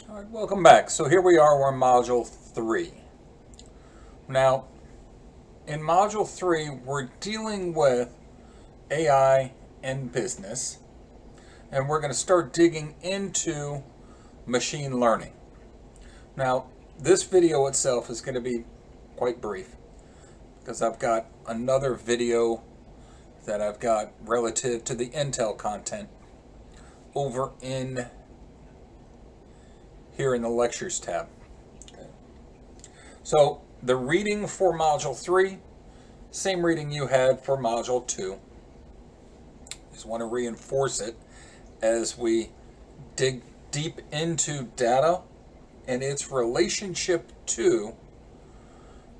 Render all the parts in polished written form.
All right, welcome back. So here we are, we're in Module 3. Now, in Module 3, we're dealing with AI and business, and we're going to start digging into machine learning. Now, this video itself is going to be quite brief, because I've got another video that I've got relative to the Intel content over in here in the lectures tab. Okay. So the reading for Module 3, same reading you had for Module 2. Just want to reinforce it as we dig deep into data and its relationship to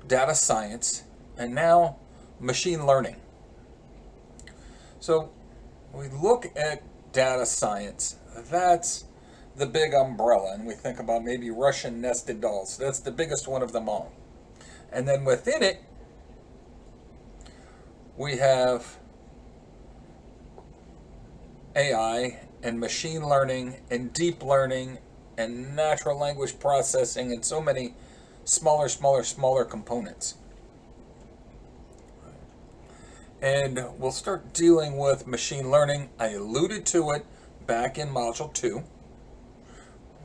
data science and now machine learning. So we look at data science, that's the big umbrella, and we think about maybe Russian nested dolls. That's the biggest one of them all. And then within it, we have AI and machine learning and deep learning and natural language processing and so many smaller components. And we'll start dealing with machine learning. I alluded to it back in Module 2.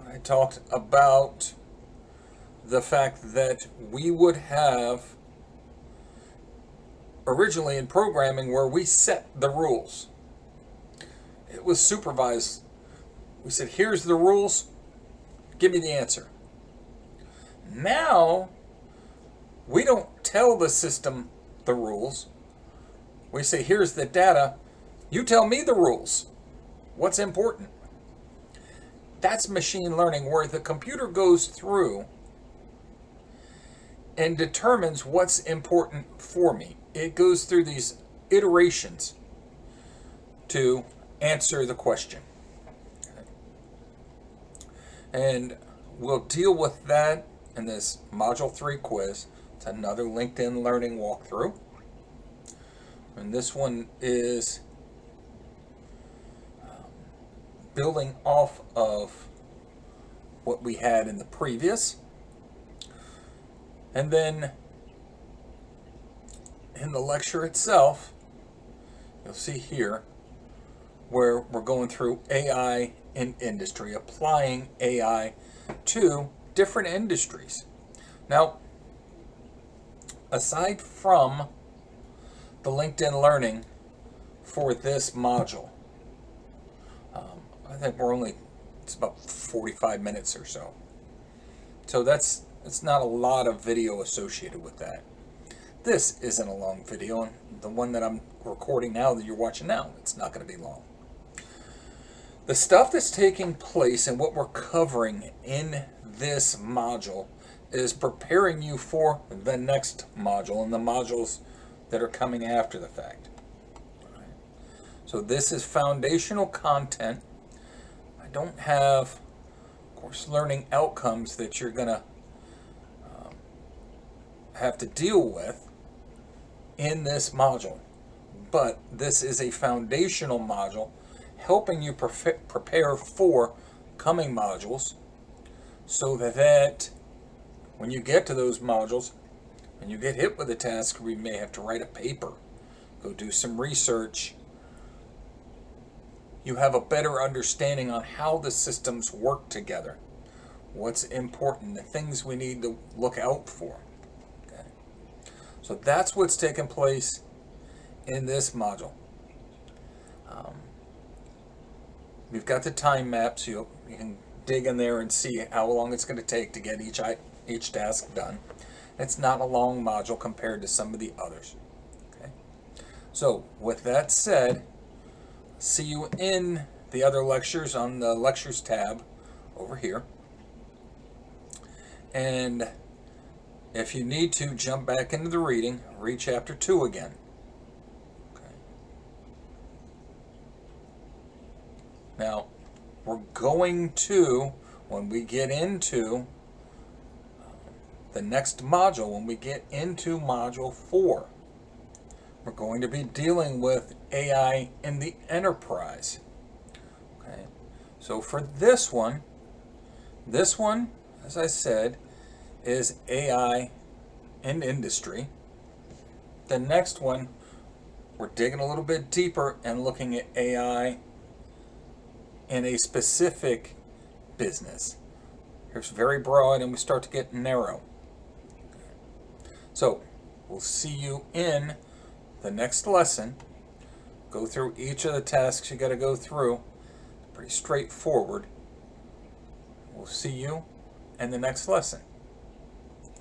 I talked about the fact that we would have originally in programming where we set the rules. It was supervised. We said, here's the rules, give me the answer. Now, we don't tell the system the rules. We say, here's the data, you tell me the rules. What's important? That's machine learning, where the computer goes through and determines what's important for me. It goes through these iterations to answer the question. And we'll deal with that in this Module 3 quiz. It's another LinkedIn Learning walkthrough. And this one is building off of what we had in the previous. And then in the lecture itself, you'll see here where we're going through AI in industry, applying AI to different industries. Now, aside from the LinkedIn Learning for this module, I think it's about 45 minutes or so. So it's not a lot of video associated with that. This isn't a long video, and the one that I'm recording now that you're watching now, it's not going to be long. The stuff that's taking place and what we're covering in this module is preparing you for the next module and the modules that are coming after the fact. So this is foundational content. I don't have, of course, learning outcomes that you're going to have to deal with in this module. But this is a foundational module helping you prepare for coming modules so that when you get to those modules and you get hit with a task where you may have to write a paper, go do some research, you have a better understanding on how the systems work together, what's important, the things we need to look out for. Okay. So that's what's taking place in this module. We've got the time map, so you can dig in there and see how long it's going to take to get each task done. It's not a long module compared to some of the others. Okay. So with that said, see you in the other lectures on the lectures tab over here. And if you need to, jump back into the reading, read chapter 2 again. Okay. Now, we're going to, when we get into the next module, when we get into Module 4, we're going to be dealing with AI in the enterprise. Okay. So for this one, This one, as I said, is AI in industry. The next one, we're digging a little bit deeper and looking at AI in a specific business. Here's very broad and we start to get narrow. So we'll see you in the next lesson. Go through each of the tasks you got to go through. Pretty straightforward. We'll see you in the next lesson.